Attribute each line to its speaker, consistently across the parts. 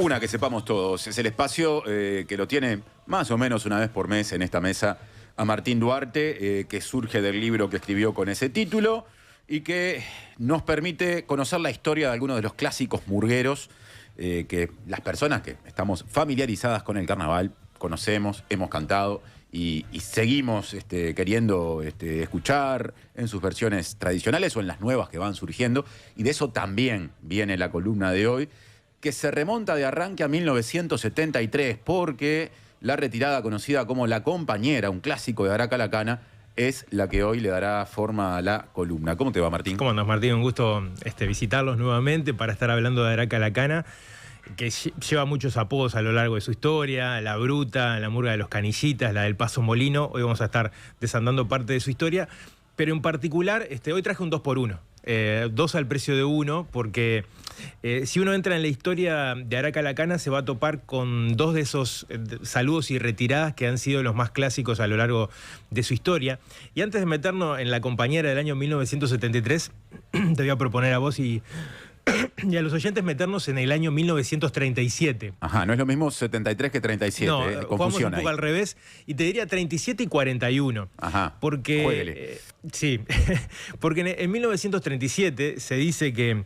Speaker 1: Una que sepamos todos. Es el espacio que lo tiene más o menos una vez por mes en esta mesa a Martín Duarte, que surge del libro que escribió con ese título y que nos permite conocer la historia de algunos de los clásicos murgueros que las personas que estamos familiarizadas con el carnaval conocemos, hemos cantado y seguimos queriendo escuchar en sus versiones tradicionales o en las nuevas que van surgiendo. Y de eso también viene la columna de hoy, que se remonta de arranque a 1973, porque la retirada conocida como La Compañera, un clásico de Araca La Cana, es la que hoy le dará forma a la columna. ¿Cómo te va, Martín?
Speaker 2: ¿Cómo andas, Martín? Un gusto visitarlos nuevamente para estar hablando de Araca La Cana, que lleva muchos apodos a lo largo de su historia: La Bruta, la Murga de los Canillitas, la del Paso Molino. Hoy vamos a estar desandando parte de su historia, pero en particular hoy traje un 2x1. 2 al precio de 1, porque si uno entra en la historia de Araca La Cana se va a topar con 2 de esos saludos y retiradas que han sido los más clásicos a lo largo de su historia. Y antes de meternos en La Compañera del año 1973, te voy a proponer a vos y a los oyentes meternos en el año 1937.
Speaker 1: Ajá, no es lo mismo 73 que 37.
Speaker 2: No,
Speaker 1: confusión
Speaker 2: jugamos un poco
Speaker 1: ahí.
Speaker 2: al revés, y te diría 37 y 41.
Speaker 1: Ajá,
Speaker 2: porque sí, porque en 1937 se dice que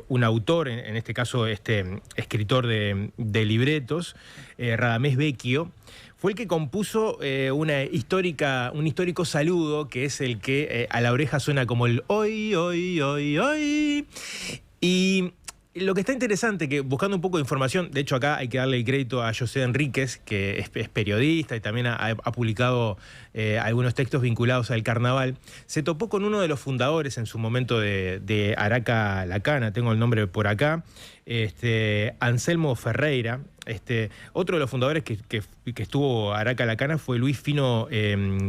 Speaker 2: un autor, en este caso escritor de libretos, Radamés Vecchio, fue el que compuso un histórico saludo, que es el que a la oreja suena como el hoy, hoy, hoy, hoy. Y lo que está interesante, que buscando un poco de información, de hecho acá hay que darle el crédito a José Enríquez, que es periodista y también ha publicado algunos textos vinculados al carnaval, se topó con uno de los fundadores en su momento de Araca La Cana, tengo el nombre por acá, Anselmo Ferreira. Otro de los fundadores que estuvo Araca La Cana fue Luis Fino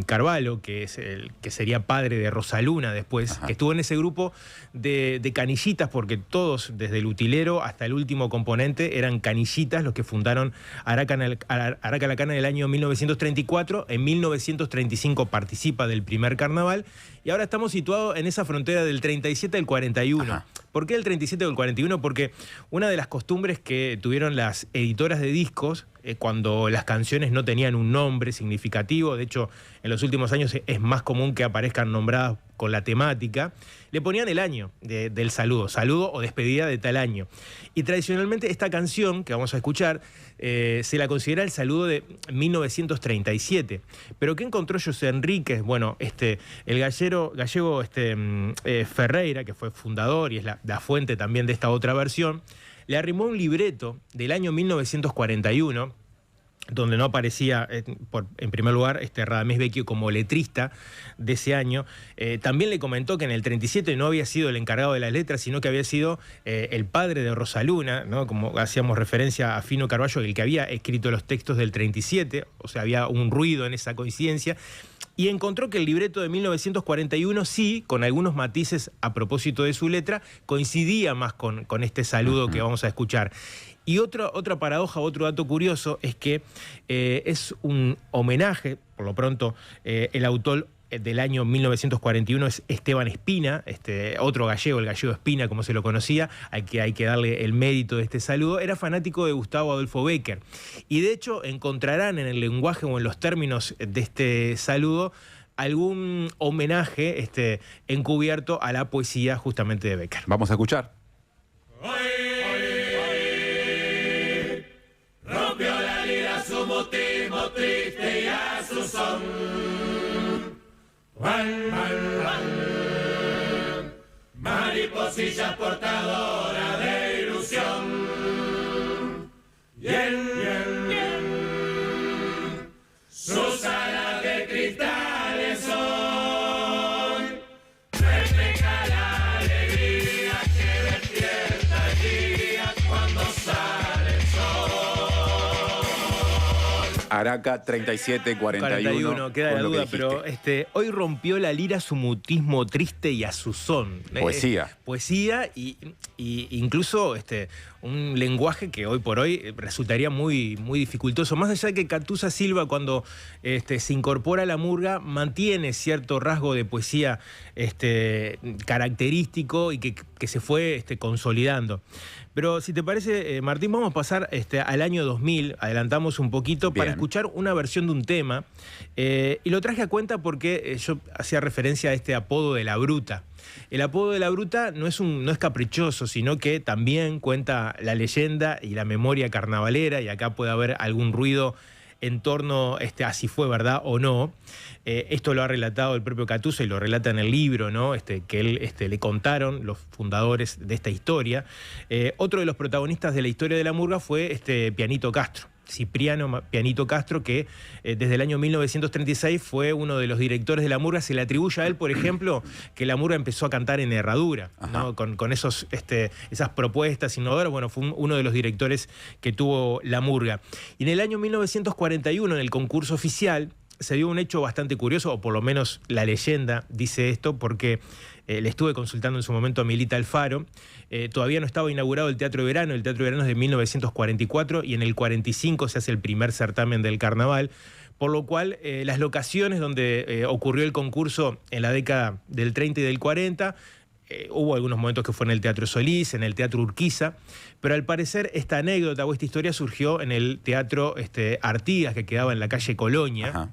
Speaker 2: Carvalho, que es el que sería padre de Rosaluna después. Ajá. Que estuvo en ese grupo de canillitas, porque todos, desde el utilero hasta el último componente, eran canillitas los que fundaron Araca La Cana en el año 1934. En 1935 participa del primer carnaval y ahora estamos situados en esa frontera del 37 al 41. Ajá. ¿Por qué el 37 o el 41? Porque una de las costumbres que tuvieron las editoras de discos, cuando las canciones no tenían un nombre significativo, de hecho en los últimos años es más común que aparezcan nombradas con la temática, le ponían el año del saludo o despedida de tal año. Y tradicionalmente esta canción que vamos a escuchar se la considera el saludo de 1937. ¿Pero qué encontró José Enríquez? Bueno, el gallego Ferreira, que fue fundador y es la fuente también de esta otra versión, le arrimó un libreto del año 1941, donde no aparecía, en primer lugar, Radamés Vecchio como letrista de ese año. También le comentó que en el 37 no había sido el encargado de las letras, sino que había sido el padre de Rosaluna, ¿no? Como hacíamos referencia a Fino Carvalho, el que había escrito los textos del 37, o sea, había un ruido en esa coincidencia. Y encontró que el libreto de 1941 sí, con algunos matices a propósito de su letra, coincidía más con este saludo que vamos a escuchar. Y otra paradoja, otro dato curioso, es que es un homenaje, por lo pronto, el autor del año 1941 es Esteban Espina, otro gallego, el gallego Espina, como se lo conocía, al que hay que darle el mérito de este saludo. Era fanático de Gustavo Adolfo Bécquer. Y de hecho encontrarán en el lenguaje o en los términos de este saludo algún homenaje encubierto a la poesía justamente de Bécquer.
Speaker 1: Vamos a escuchar.
Speaker 3: Rompió la lira su motivo triste y a su son. Juan, mariposilla portadora de ilusión. Bien, sus alas de cristales son. Refleja la alegría que despierta el día cuando sale el sol.
Speaker 1: Araca 37, 41.
Speaker 2: Queda la duda, pero hoy rompió la lira su mutismo triste y a su son.
Speaker 1: Poesía.
Speaker 2: Poesía y incluso un lenguaje que hoy por hoy resultaría muy, muy dificultoso. Más allá de que Catusa Silva, cuando se incorpora a la murga, mantiene cierto rasgo de poesía característico y que se fue consolidando. Pero si te parece, Martín, vamos a pasar al año 2000, adelantamos un poquito, para escuchar una versión de un tema. Y lo traje a cuenta porque yo hacía referencia a este apodo de la Bruta. El apodo de la Bruta no es caprichoso, sino que también cuenta la leyenda y la memoria carnavalera, y acá puede haber algún ruido en torno a si fue verdad o no. Esto lo ha relatado el propio Catuzza y lo relata en el libro, ¿no? Que él le contaron los fundadores de esta historia. Otro de los protagonistas de la historia de la murga fue Pianito Castro. Cipriano Pianito Castro, que desde el año 1936 fue uno de los directores de la murga. Se le atribuye a él, por ejemplo, que la murga empezó a cantar en Herradura, ¿no? Con esas propuestas innovadoras. Bueno, fue uno de los directores que tuvo la murga. Y en el año 1941, en el concurso oficial, se dio un hecho bastante curioso, o por lo menos la leyenda dice esto, porque le estuve consultando en su momento a Milita Alfaro. Todavía no estaba inaugurado el Teatro de Verano. El Teatro de Verano es de 1944 y en el 45 se hace el primer certamen del carnaval. Por lo cual, las locaciones donde ocurrió el concurso en la década del 30 y del 40, hubo algunos momentos que fue en el Teatro Solís, en el Teatro Urquiza, pero al parecer esta anécdota o esta historia surgió en el Teatro Artigas, que quedaba en la calle Colonia.
Speaker 1: Ajá.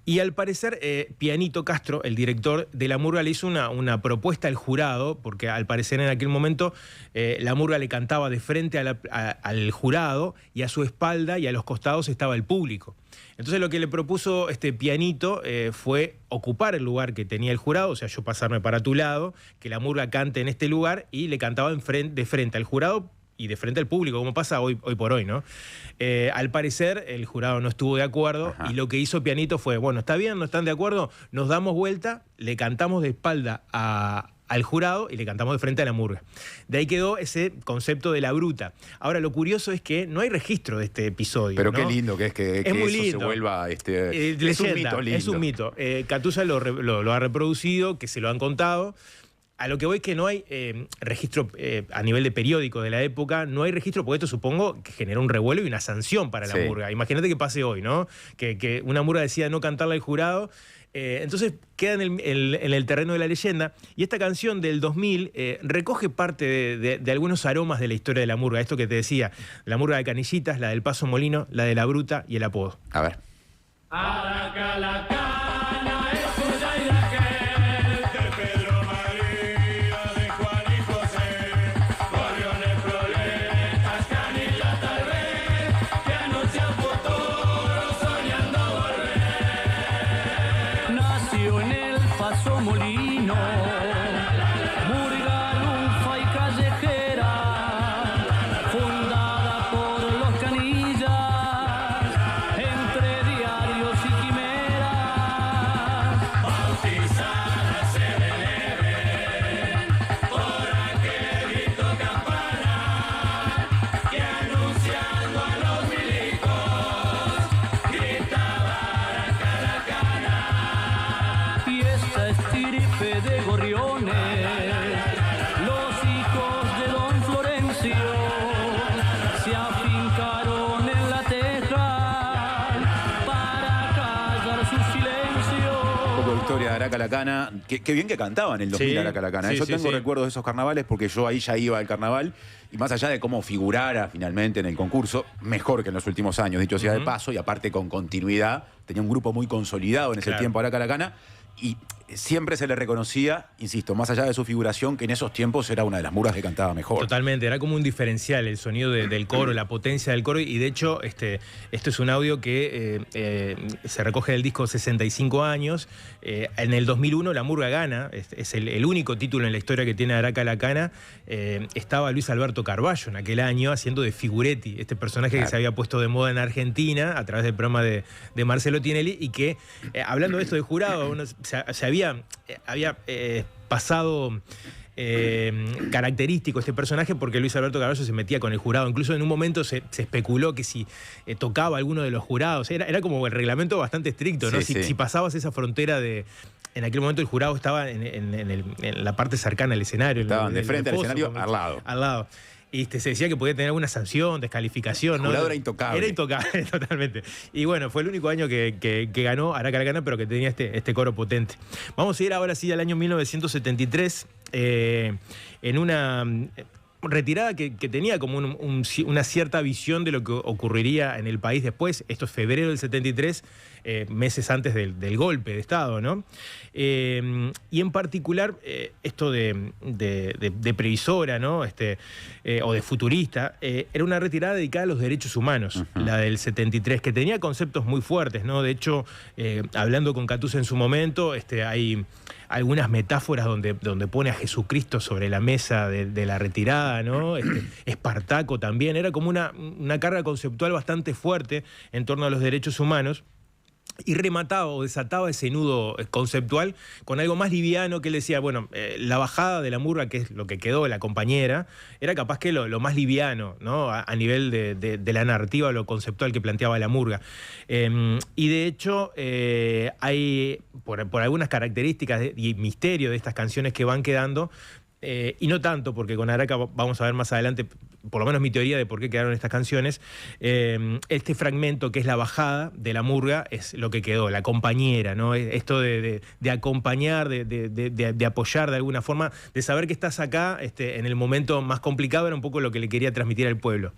Speaker 2: Y al parecer, Pianito Castro, el director de la murga, le hizo una propuesta al jurado, porque al parecer en aquel momento la murga le cantaba de frente al jurado, y a su espalda y a los costados estaba el público. Entonces lo que le propuso Pianito fue ocupar el lugar que tenía el jurado, o sea, yo pasarme para tu lado, que la murga cante en este lugar, y le cantaba de frente al jurado y de frente al público, como pasa hoy por hoy, ¿no? Al parecer, el jurado no estuvo de acuerdo. Ajá. Y lo que hizo Pianito fue, bueno, está bien, no están de acuerdo, nos damos vuelta, le cantamos de espalda al jurado y le cantamos de frente a la murga. De ahí quedó ese concepto de la Bruta. Ahora, lo curioso es que no hay registro de este episodio,
Speaker 1: pero
Speaker 2: ¿no?
Speaker 1: qué lindo que es que
Speaker 2: muy
Speaker 1: eso
Speaker 2: lindo.
Speaker 1: se vuelva...
Speaker 2: leyenda,
Speaker 1: es un mito lindo.
Speaker 2: Es un mito. Catuzza lo ha reproducido, que se lo han contado. A lo que voy que no hay registro a nivel de periódico de la época, no hay registro, porque esto supongo que generó un revuelo y una sanción para la murga. Imagínate que pase hoy, ¿no? Que una murga decida no cantarle al jurado. Entonces queda en el terreno de la leyenda. Y esta canción del 2000 recoge parte de algunos aromas de la historia de la murga. Esto que te decía, la murga de Canillitas, la del Paso Molino, la de la Bruta y el apodo.
Speaker 1: A ver.
Speaker 4: Paso Molino, murga lunfa y callejera, fundada por los Canillas, entre diarios y quimeras, bautizada se eleve por aquel grito campana que anunciando a los milicos gritaba Aracalacana. Y esta estirpe de gorriones, los hijos de don Florencio, se afincaron en la teja para callar su silencio.
Speaker 1: Un poco de historia de Aracalacana. Qué bien que cantaban en el 2000 Aracalacana. Yo tengo recuerdos de esos carnavales porque yo ahí ya iba al carnaval, y más allá de cómo figurara finalmente en el concurso, mejor que en los últimos años, dicho sea de paso, y aparte con continuidad, tenía un grupo muy consolidado en ese tiempo Aracalacana. Y siempre se le reconocía, insisto, más allá de su figuración, que en esos tiempos era una de las murgas que cantaba mejor.
Speaker 2: Totalmente, era como un diferencial el sonido del coro, la potencia del coro. Y de hecho, esto es un audio que se recoge del disco 65 años. En el 2001 la murga gana, es el único título en la historia que tiene Aracalacana. Estaba Luis Alberto Carballo en aquel año haciendo de Figuretti, este personaje que se había puesto de moda en Argentina a través del programa de Marcelo Tinelli, y que, hablando de esto de jurado, se había pasado característico este personaje, porque Luis Alberto Carballo se metía con el jurado. Incluso en un momento se especuló que si tocaba alguno de los jurados, era como el reglamento bastante estricto, ¿no? Si pasabas esa frontera de... En aquel momento el jurado estaba en la parte cercana al escenario.
Speaker 1: Estaban de frente al escenario, al lado.
Speaker 2: Al lado. Y se decía que podía tener alguna sanción, descalificación, ¿no?
Speaker 1: El jurado era intocable.
Speaker 2: Era intocable, totalmente. Y bueno, fue el único año que ganó Aracalacana, pero que tenía este coro potente. Vamos a ir ahora sí al año 1973, en una... retirada que tenía como una cierta visión de lo que ocurriría en el país después. Esto es febrero del 73, meses antes del golpe de Estado, ¿no? Y en particular, esto de previsora, ¿no? O de futurista, era una retirada dedicada a los derechos humanos, la del 73, que tenía conceptos muy fuertes, ¿no? De hecho, hablando con Catúzez en su momento, hay algunas metáforas donde pone a Jesucristo sobre la mesa de la retirada, ¿no? Espartaco también. Era como una carga conceptual bastante fuerte en torno a los derechos humanos. Y remataba o desataba ese nudo conceptual con algo más liviano, que él decía, bueno, la bajada de la murga, que es lo que quedó, la compañera, era capaz que lo más liviano, ¿no? A nivel de la narrativa, lo conceptual que planteaba la murga. Y de hecho, hay, por algunas características y misterio de estas canciones que van quedando, y no tanto, porque con Araca vamos a ver más adelante, por lo menos mi teoría de por qué quedaron estas canciones, este fragmento que es la bajada de la murga es lo que quedó, la compañera, ¿no? Esto de acompañar, de apoyar de alguna forma, de saber que estás acá en el momento más complicado, era un poco lo que le quería transmitir al pueblo.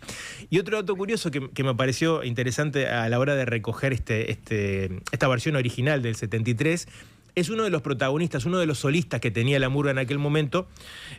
Speaker 2: Y otro dato curioso que me pareció interesante a la hora de recoger esta versión original del 73, es uno de los protagonistas, uno de los solistas que tenía la murga en aquel momento,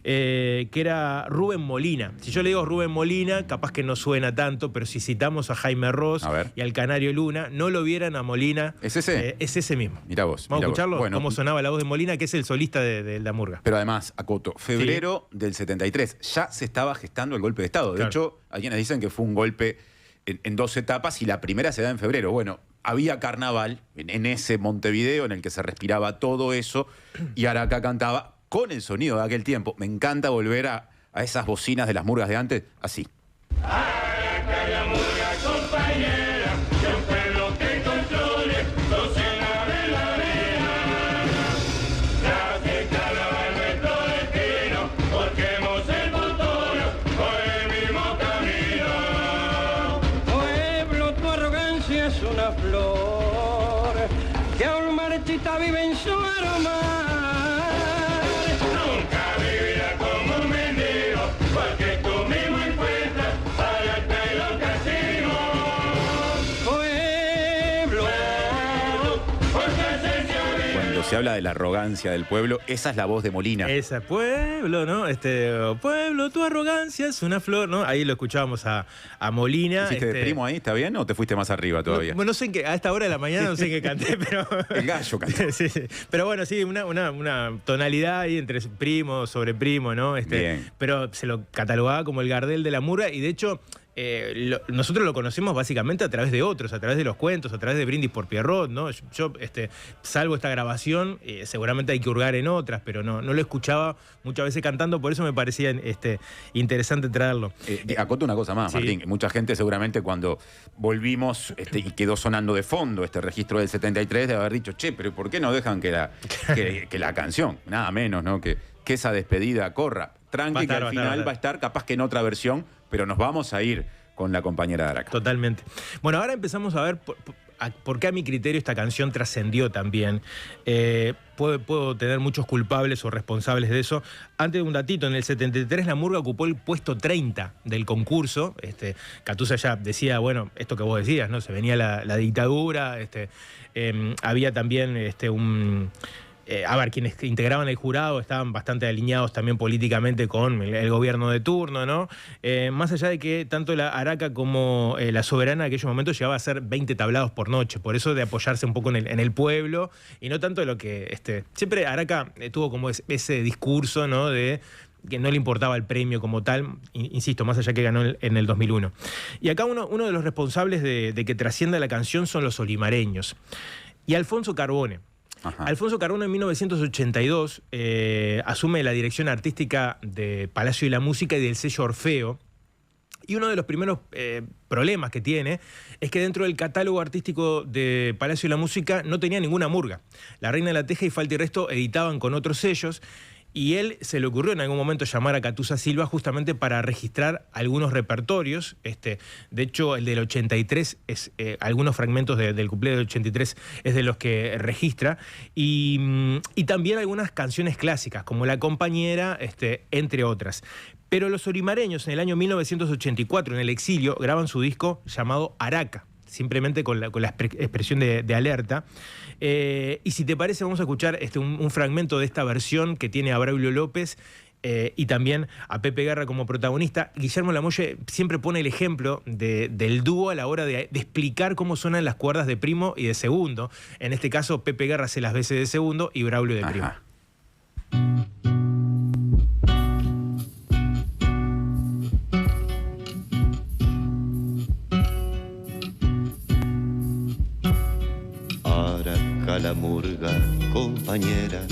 Speaker 2: que era Rubén Molina. Si yo le digo Rubén Molina, capaz que no suena tanto, pero si citamos a Jaime Ross y al Canario Luna, no lo vieran a Molina.
Speaker 1: ¿Es ese?
Speaker 2: Es ese mismo.
Speaker 1: Mirá vos.
Speaker 2: Vamos a escucharlo,
Speaker 1: bueno,
Speaker 2: cómo sonaba la voz de Molina, que es el solista de la murga.
Speaker 1: Pero además, acoto, febrero del 73, ya se estaba gestando el golpe de Estado. De hecho, hay quienes dicen que fue un golpe en 2 etapas y la primera se da en febrero. Bueno, había carnaval en ese Montevideo en el que se respiraba todo eso y Araca cantaba con el sonido de aquel tiempo. Me encanta volver a esas bocinas de las murgas de antes, así.
Speaker 3: Araca, la murga compañera, de un pueblo que controle los cenas de la arena. Ya que carnaval nuestro destino, forjemos el futuro por el mismo camino.
Speaker 5: Pueblo, tu arrogancia es una flor que aún marchita vive en su aroma.
Speaker 3: Nunca vivirá como un mendigo, porque tú mismo encuentras allá en los casinos.
Speaker 5: Pueblo,
Speaker 3: Porque esencia vive.
Speaker 1: Cuando se habla de la arrogancia del pueblo, esa es la voz de Molina.
Speaker 2: Esa, pueblo, ¿no? Pueblo, tu arrogancia es una flor, ¿no? Ahí lo escuchábamos a Molina.
Speaker 1: ¿Hiciste de primo ahí? ¿Está bien o te fuiste más arriba todavía?
Speaker 2: No sé en qué, a esta hora de la mañana no sé en qué canté, pero...
Speaker 1: El gallo cantó.
Speaker 2: Sí. Pero bueno, sí, una tonalidad ahí entre primo, sobre primo, ¿no?
Speaker 1: Bien.
Speaker 2: Pero se lo catalogaba como el Gardel de la murga y de hecho... nosotros lo conocemos básicamente a través de otros, a través de los cuentos, a través de Brindis por Pierrot, ¿no? Yo salvo esta grabación, seguramente hay que hurgar en otras, pero no lo escuchaba muchas veces cantando, por eso me parecía interesante traerlo.
Speaker 1: Acoto una cosa más,
Speaker 2: Sí.
Speaker 1: Martín. Mucha gente seguramente cuando volvimos y quedó sonando de fondo este registro del 73 de haber dicho, che, pero ¿por qué no dejan que la canción, nada menos, ¿no? Que esa despedida corra? Tranqui, que al final va a estar capaz que en otra versión, pero nos vamos a ir con la compañera de Araca.
Speaker 2: Totalmente. Bueno, ahora empezamos a ver por qué a mi criterio esta canción trascendió también. Puedo tener muchos culpables o responsables de eso. Antes de un datito, en el 73 la murga ocupó el puesto 30 del concurso. Catúzez ya decía, bueno, esto que vos decías, ¿no? Se venía la dictadura, había también quienes integraban el jurado estaban bastante alineados también políticamente con el gobierno de turno, ¿no? Más allá de que tanto la Araca como la Soberana en aquellos momentos llegaba a ser 20 tablados por noche, por eso de apoyarse un poco en el pueblo y no tanto lo que... siempre Araca tuvo como ese discurso, ¿no? De que no le importaba el premio como tal, insisto, más allá que ganó en el 2001. Y acá uno de los responsables de que trascienda la canción son los olimareños. Y Alfonso Carbone.
Speaker 1: Ajá.
Speaker 2: Alfonso Carbone en 1982 asume la dirección artística de Palacio de la Música y del sello Orfeo. Y uno de los primeros problemas que tiene es que dentro del catálogo artístico de Palacio de la Música no tenía ninguna murga. La Reina de la Teja y Falta y Resto editaban con otros sellos y él se le ocurrió en algún momento llamar a Catusa Silva justamente para registrar algunos repertorios. De hecho, el del 83, algunos fragmentos del cuplé del 83 es de los que registra, y también algunas canciones clásicas, como La Compañera, entre otras. Pero los orimareños en el año 1984, en el exilio, graban su disco llamado Araca, simplemente con la expresión de alerta. Y si te parece, vamos a escuchar un fragmento de esta versión que tiene a Braulio López y también a Pepe Guerra como protagonista. Guillermo Lamolle siempre pone el ejemplo del dúo a la hora de explicar cómo suenan las cuerdas de primo y de segundo. En este caso, Pepe Guerra hace las veces de segundo y Braulio de primo.
Speaker 1: Ajá.
Speaker 6: Araca la murga, compañera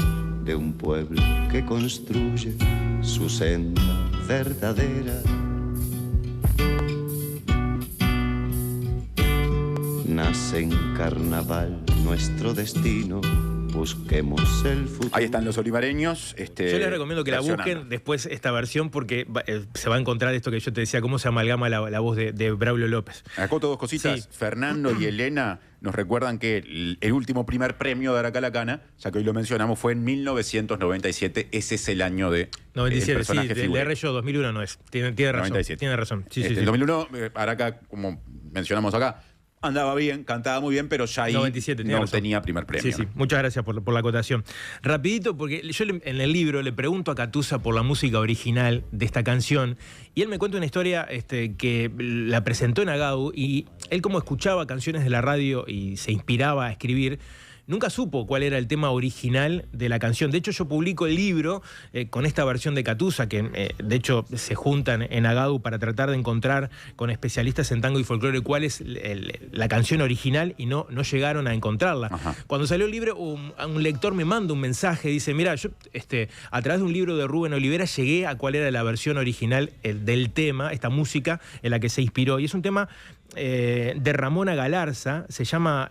Speaker 6: de un pueblo que construye su senda verdadera. Nace en carnaval nuestro destino, busquemos el futuro.
Speaker 1: Ahí están los olivareños.
Speaker 2: Yo les recomiendo que la busquen después esta versión, porque se va a encontrar esto que yo te decía, cómo se amalgama la voz de Braulio López.
Speaker 1: Acoto dos cositas.
Speaker 2: Sí.
Speaker 1: Fernando y Elena nos recuerdan que el último primer premio de Araca la Cana, ya que hoy lo mencionamos, fue en 1997. Ese es el año de
Speaker 2: 97,
Speaker 1: el personaje
Speaker 2: sí,
Speaker 1: figura.
Speaker 2: de Yo 2001 no es. Tiene razón.
Speaker 1: 97.
Speaker 2: Tiene razón. Sí,
Speaker 1: En 2001, Araca, como mencionamos acá, andaba bien, cantaba muy bien, pero ya ahí
Speaker 2: 97,
Speaker 1: no
Speaker 2: razón.
Speaker 1: tenía primer premio.
Speaker 2: Sí, sí. Muchas gracias por la acotación. Rapidito, porque yo en el libro le pregunto a Catusa por la música original de esta canción, y él me cuenta una historia que la presentó en Agau, y él, como escuchaba canciones de la radio y se inspiraba a escribir, nunca supo cuál era el tema original de la canción. De hecho, yo publico el libro con esta versión de Catusa, que de hecho se juntan en Agadu para tratar de encontrar con especialistas en tango y folclore cuál es la canción original, y no llegaron a encontrarla.
Speaker 1: Ajá.
Speaker 2: Cuando salió el libro, un lector me manda un mensaje, dice, mira, yo a través de un libro de Rubén Olivera llegué a cuál era la versión original del tema, esta música en la que se inspiró. Y es un tema de Ramona Galarza, se llama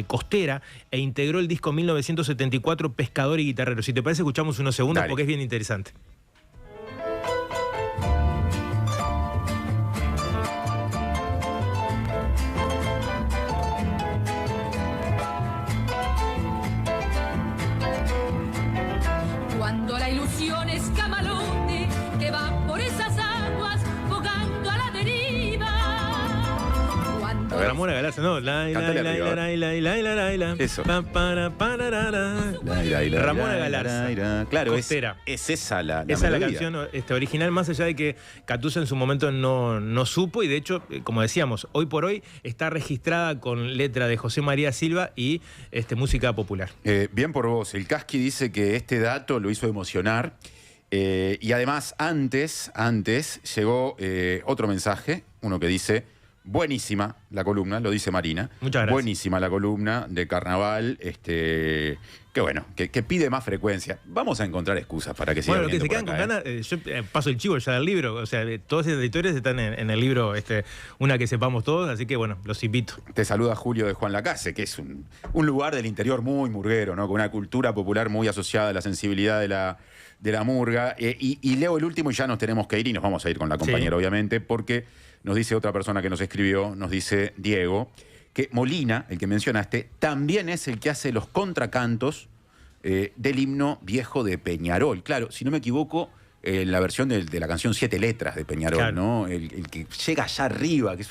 Speaker 2: Costera, e integró el disco 1974 Pescador y Guitarrero. Si te parece, escuchamos unos segundos. Dale. Porque es bien interesante.
Speaker 7: Cuando la ilusión es camalote que va por esas aguas bogando a la deriva.
Speaker 2: Ramona Galarza, no.
Speaker 1: Eso.
Speaker 2: Ramona Galarza.
Speaker 1: Claro,
Speaker 2: Costera.
Speaker 1: es esa la
Speaker 2: Esa es la
Speaker 1: melodía.
Speaker 2: canción original, más allá de que Catusa en su momento no supo, y de hecho, como decíamos, hoy por hoy está registrada con letra de José María Silva y música popular.
Speaker 1: Bien por vos. El Casqui dice que este dato lo hizo emocionar. Y además, antes llegó otro mensaje, uno que dice: buenísima la columna, lo dice Marina.
Speaker 2: Muchas gracias.
Speaker 1: Buenísima la columna de Carnaval, que bueno, que pide más frecuencia. Vamos a encontrar excusas para que siga
Speaker 2: Bueno, los que se
Speaker 1: viniendo
Speaker 2: quedan
Speaker 1: por
Speaker 2: con
Speaker 1: acá,
Speaker 2: ganas, yo paso el chivo ya del libro, o sea, todas esas editoriales están en el libro, una que sepamos todos, así que bueno, los invito.
Speaker 1: Te saluda Julio de Juan Lacase, que es un lugar del interior muy murguero, ¿no? Con una cultura popular muy asociada a la sensibilidad de la murga. Y leo el último y ya nos tenemos que ir, y nos vamos a ir con la compañera,
Speaker 2: Sí.
Speaker 1: obviamente, porque nos dice otra persona que nos escribió, nos dice Diego, que Molina, el que mencionaste, también es el que hace los contracantos del himno viejo de Peñarol. Claro, si no me equivoco, la versión de la canción 7 letras de Peñarol,
Speaker 2: Claro.
Speaker 1: ¿no? El que llega allá arriba, que es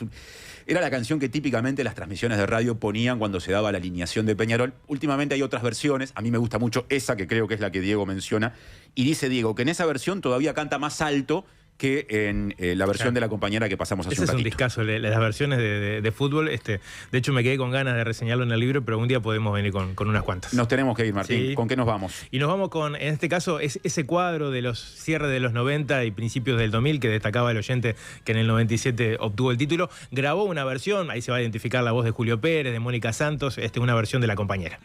Speaker 1: era la canción que típicamente las transmisiones de radio ponían cuando se daba la alineación de Peñarol. Últimamente hay otras versiones, a mí me gusta mucho esa, que creo que es la que Diego menciona, y dice Diego que en esa versión todavía canta más alto que en la versión de la compañera que pasamos hace
Speaker 2: Ese
Speaker 1: un
Speaker 2: es un
Speaker 1: ratito.
Speaker 2: discazo, las versiones de fútbol. De hecho, me quedé con ganas de reseñarlo en el libro, pero un día podemos venir con unas cuantas.
Speaker 1: Nos tenemos que ir, Martín.
Speaker 2: Sí.
Speaker 1: ¿Con qué nos vamos?
Speaker 2: Y nos vamos con, en este caso, ese cuadro de los cierres de los 90 y principios del 2000, que destacaba el oyente que en el 97 obtuvo el título. Grabó una versión, ahí se va a identificar la voz de Julio Pérez, de Mónica Santos, una versión de La Compañera.